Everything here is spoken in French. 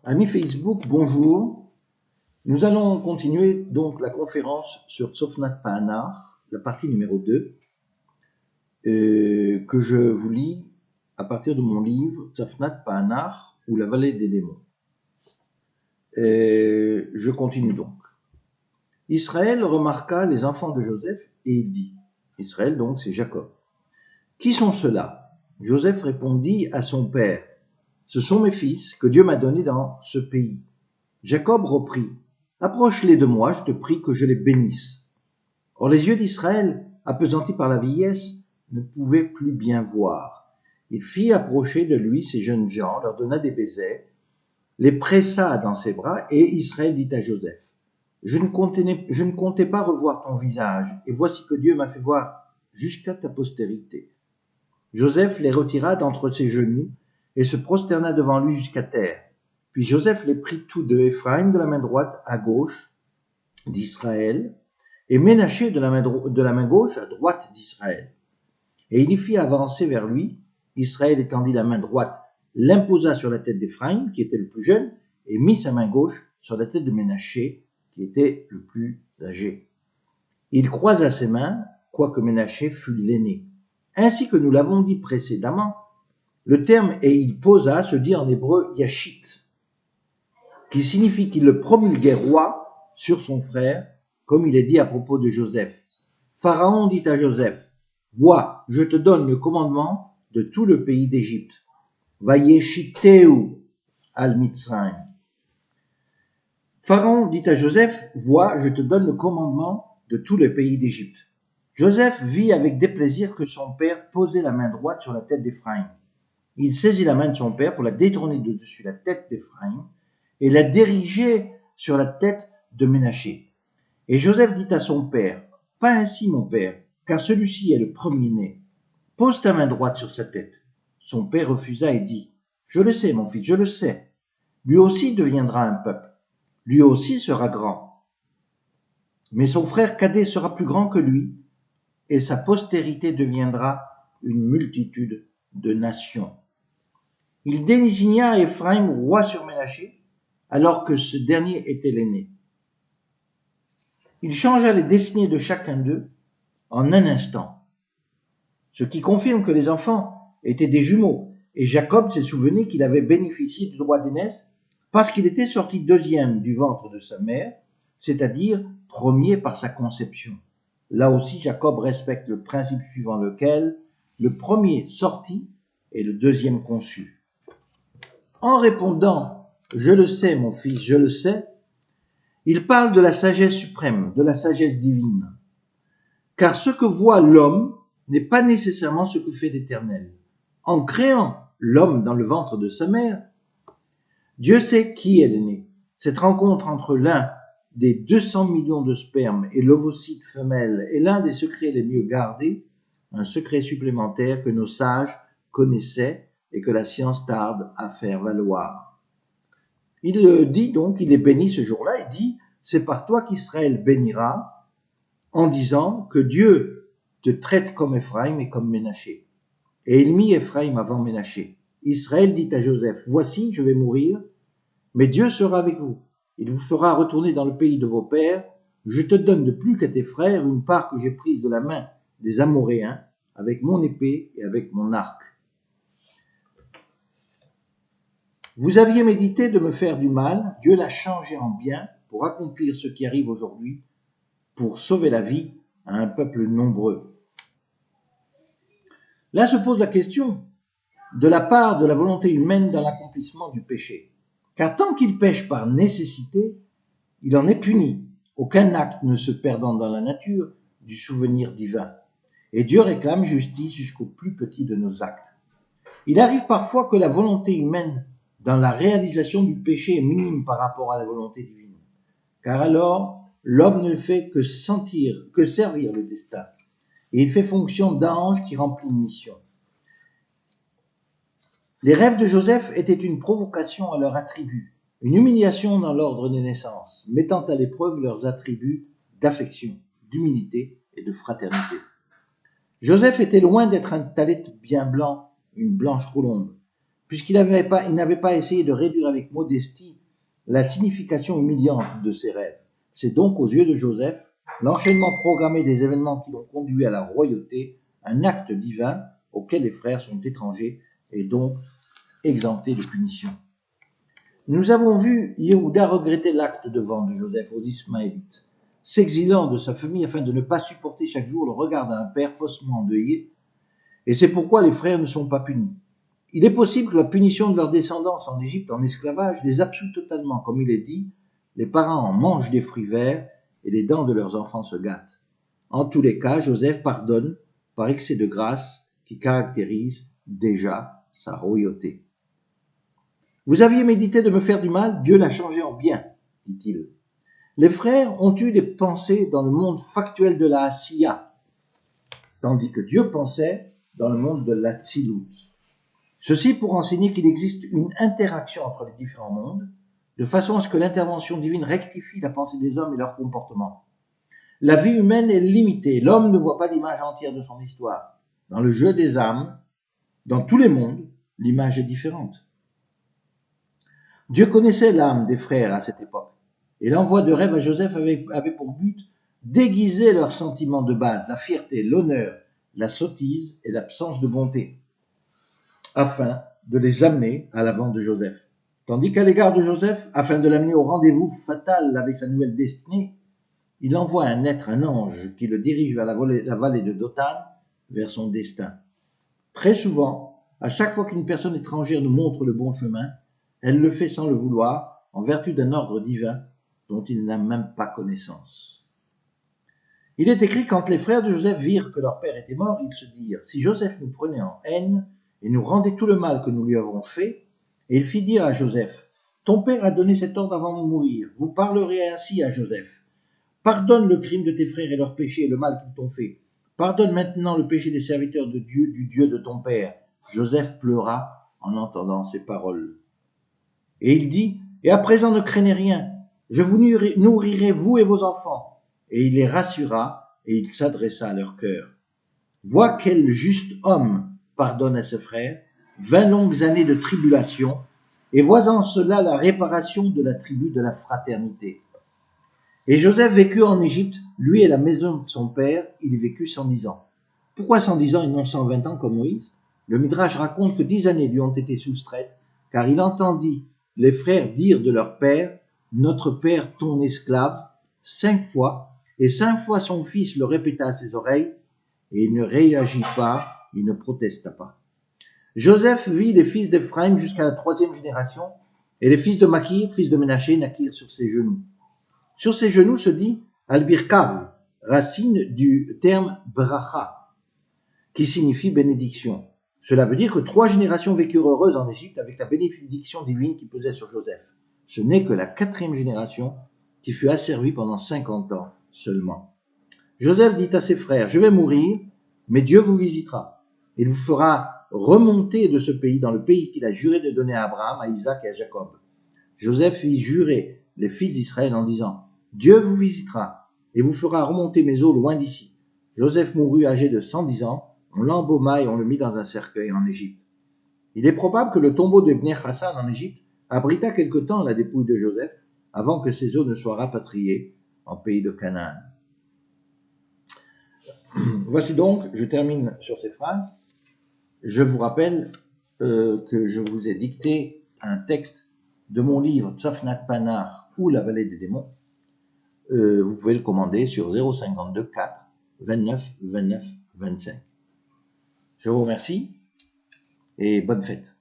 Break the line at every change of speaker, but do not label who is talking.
Amis Facebook, bonjour. Nous allons continuer donc la conférence sur Tsofnat Pa'anar, la partie numéro 2, que je vous lis à partir de mon livre Tsofnat Pa'anar ou la vallée des démons. Je continue donc. Israël remarqua les enfants de Joseph et il dit, Israël donc c'est Jacob. Qui sont ceux-là? Joseph répondit à son père, ce sont mes fils que Dieu m'a donnés dans ce pays. Jacob reprit, approche-les de moi, je te prie que je les bénisse. Or les yeux d'Israël, appesantis par la vieillesse, ne pouvaient plus bien voir. Il fit approcher de lui ces jeunes gens, leur donna des baisers, les pressa dans ses bras, et Israël dit à Joseph, je ne comptais pas revoir ton visage, et voici que Dieu m'a fait voir jusqu'à ta postérité. Joseph les retira d'entre ses genoux, et se prosterna devant lui jusqu'à terre. Puis Joseph les prit tous deux, Éphraïm de la main droite à gauche d'Israël, et Ménaché de la main gauche à droite d'Israël. Et il y fit avancer vers lui. Israël étendit la main droite, l'imposa sur la tête d'Éphraïm, qui était le plus jeune, et mit sa main gauche sur la tête de Ménaché, qui était le plus âgé. Il croisa ses mains, quoique Ménaché fût l'aîné. Ainsi que nous l'avons dit précédemment, le terme « et il posa » se dit en hébreu « yashit », qui signifie qu'il le promulguait roi sur son frère, comme il est dit à propos de Joseph. Pharaon dit à Joseph, « Vois, je te donne le commandement de tout le pays d'Égypte. Vayeshiteu al Mitzrayim. » Pharaon dit à Joseph, « Vois, je te donne le commandement de tout le pays d'Égypte. » Joseph vit avec déplaisir que son père posait la main droite sur la tête d'Éphraïm. Il saisit la main de son père pour la détourner de dessus la tête d'Éphraïm et la diriger sur la tête de Ménaché. Et Joseph dit à son père, « Pas ainsi, mon père, car celui-ci est le premier-né. Pose ta main droite sur sa tête. » Son père refusa et dit, « Je le sais, mon fils, je le sais. Lui aussi deviendra un peuple. Lui aussi sera grand. Mais son frère cadet sera plus grand que lui, et sa postérité deviendra une multitude de nations. » Il désigna Éphraïm roi sur Ménaché, alors que ce dernier était l'aîné. Il changea les destinées de chacun d'eux en un instant, ce qui confirme que les enfants étaient des jumeaux, et Jacob s'est souvenu qu'il avait bénéficié du droit d'aînesse parce qu'il était sorti deuxième du ventre de sa mère, c'est-à-dire premier par sa conception. Là aussi, Jacob respecte le principe suivant lequel le premier sorti est le deuxième conçu. En répondant « Je le sais, mon fils, je le sais », il parle de la sagesse suprême, de la sagesse divine. Car ce que voit l'homme n'est pas nécessairement ce que fait l'Éternel. En créant l'homme dans le ventre de sa mère, Dieu sait qui est l'aîné. Cette rencontre entre l'un des 200 millions de spermes et l'ovocyte femelle est l'un des secrets les mieux gardés, un secret supplémentaire que nos sages connaissaient et que la science tarde à faire valoir. Il dit donc, il est béni ce jour-là, il dit, c'est par toi qu'Israël bénira, en disant que Dieu te traite comme Éphraïm et comme Ménaché. Et il mit Éphraïm avant Ménaché. Israël dit à Joseph, voici, je vais mourir, mais Dieu sera avec vous. Il vous fera retourner dans le pays de vos pères. Je te donne de plus qu'à tes frères une part que j'ai prise de la main des Amoréens, avec mon épée et avec mon arc. Vous aviez médité de me faire du mal, Dieu l'a changé en bien pour accomplir ce qui arrive aujourd'hui, pour sauver la vie à un peuple nombreux. Là se pose la question de la part de la volonté humaine dans l'accomplissement du péché. Car tant qu'il pêche par nécessité, il en est puni, aucun acte ne se perdant dans la nature du souvenir divin. Et Dieu réclame justice jusqu'au plus petit de nos actes. Il arrive parfois que la volonté humaine dans la réalisation du péché est minime par rapport à la volonté divine. Car alors, l'homme ne fait que servir le destin. Et il fait fonction d'ange qui remplit une mission. Les rêves de Joseph étaient une provocation à leur attribut, une humiliation dans l'ordre des naissances, mettant à l'épreuve leurs attributs d'affection, d'humilité et de fraternité. Joseph était loin d'être un talit bien blanc, une blanche colombe, puisqu'il n'avait pas essayé de réduire avec modestie la signification humiliante de ses rêves. C'est donc aux yeux de Joseph l'enchaînement programmé des événements qui l'ont conduit à la royauté, un acte divin auquel les frères sont étrangers et donc exemptés de punition. Nous avons vu Yehuda regretter l'acte de vente de Joseph aux Ismaélites, s'exilant de sa famille afin de ne pas supporter chaque jour le regard d'un père faussement endeuillé, et c'est pourquoi les frères ne sont pas punis. Il est possible que la punition de leur descendance en Égypte en esclavage les absout totalement, comme il est dit, les parents en mangent des fruits verts et les dents de leurs enfants se gâtent. En tous les cas, Joseph pardonne par excès de grâce qui caractérise déjà sa royauté. Vous aviez médité de me faire du mal, Dieu l'a changé en bien, dit-il. Les frères ont eu des pensées dans le monde factuel de la Asiya, tandis que Dieu pensait dans le monde de la Tzilut. Ceci pour enseigner qu'il existe une interaction entre les différents mondes, de façon à ce que l'intervention divine rectifie la pensée des hommes et leur comportement. La vie humaine est limitée, l'homme ne voit pas l'image entière de son histoire. Dans le jeu des âmes, dans tous les mondes, l'image est différente. Dieu connaissait l'âme des frères à cette époque, et l'envoi de rêve à Joseph avait pour but d'aiguiser leurs sentiments de base, la fierté, l'honneur, la sottise et l'absence de bonté, afin de les amener à l'avant de Joseph. Tandis qu'à l'égard de Joseph, afin de l'amener au rendez-vous fatal avec sa nouvelle destinée, il envoie un être, un ange, qui le dirige vers la vallée de Dothan, vers son destin. Très souvent, à chaque fois qu'une personne étrangère nous montre le bon chemin, elle le fait sans le vouloir, en vertu d'un ordre divin dont il n'a même pas connaissance. Il est écrit, quand les frères de Joseph virent que leur père était mort, ils se dirent, si Joseph nous prenait en haine et nous rendait tout le mal que nous lui avons fait, et il fit dire à Joseph, ton père a donné cet ordre avant de mourir, vous parlerez ainsi à Joseph, pardonne le crime de tes frères et leurs péchés et le mal qu'ils t'ont fait, pardonne maintenant le péché des serviteurs de Dieu, du Dieu de ton père. Joseph pleura en entendant ces paroles. Et il dit, et à présent ne craignez rien, je vous nourrirai vous et vos enfants. Et il les rassura, et il s'adressa à leur cœur. Vois quel juste homme pardonne à ses frères, 20 longues années de tribulation, et vois en cela la réparation de la tribu de la fraternité. Et Joseph vécut en Égypte, lui et la maison de son père, il y vécut 110 ans. Pourquoi 110 ans et non 120 ans comme Moïse? Le Midrash raconte que 10 années lui ont été soustraites, car il entendit les frères dire de leur père, notre père ton esclave, 5 fois, et 5 fois son fils le répéta à ses oreilles, et il ne réagit pas, il ne protesta pas. Joseph vit les fils d'Éphraïm jusqu'à la 3e génération, et les fils de Makir, fils de Ménaché, naquirent sur ses genoux. Sur ses genoux se dit Albirkav, racine du terme bracha, qui signifie bénédiction. Cela veut dire que 3 générations vécurent heureuses en Égypte avec la bénédiction divine qui pesait sur Joseph. Ce n'est que la 4e génération qui fut asservie pendant 50 ans seulement. Joseph dit à ses frères, je vais mourir, mais Dieu vous visitera. Il vous fera remonter de ce pays dans le pays qu'il a juré de donner à Abraham, à Isaac et à Jacob. Joseph fit jurer les fils d'Israël en disant, Dieu vous visitera et vous fera remonter mes eaux loin d'ici. Joseph mourut âgé de 110 ans, on l'embauma et on le mit dans un cercueil en Égypte. Il est probable que le tombeau de Bnei Hassan en Égypte abrita quelque temps la dépouille de Joseph avant que ses os ne soient rapatriés en pays de Canaan. Voici donc, je termine sur ces phrases. Je vous rappelle que je vous ai dicté un texte de mon livre Tzafnat Panar ou La vallée des démons. Vous pouvez le commander sur 052 4 29 29 25. Je vous remercie et bonne fête.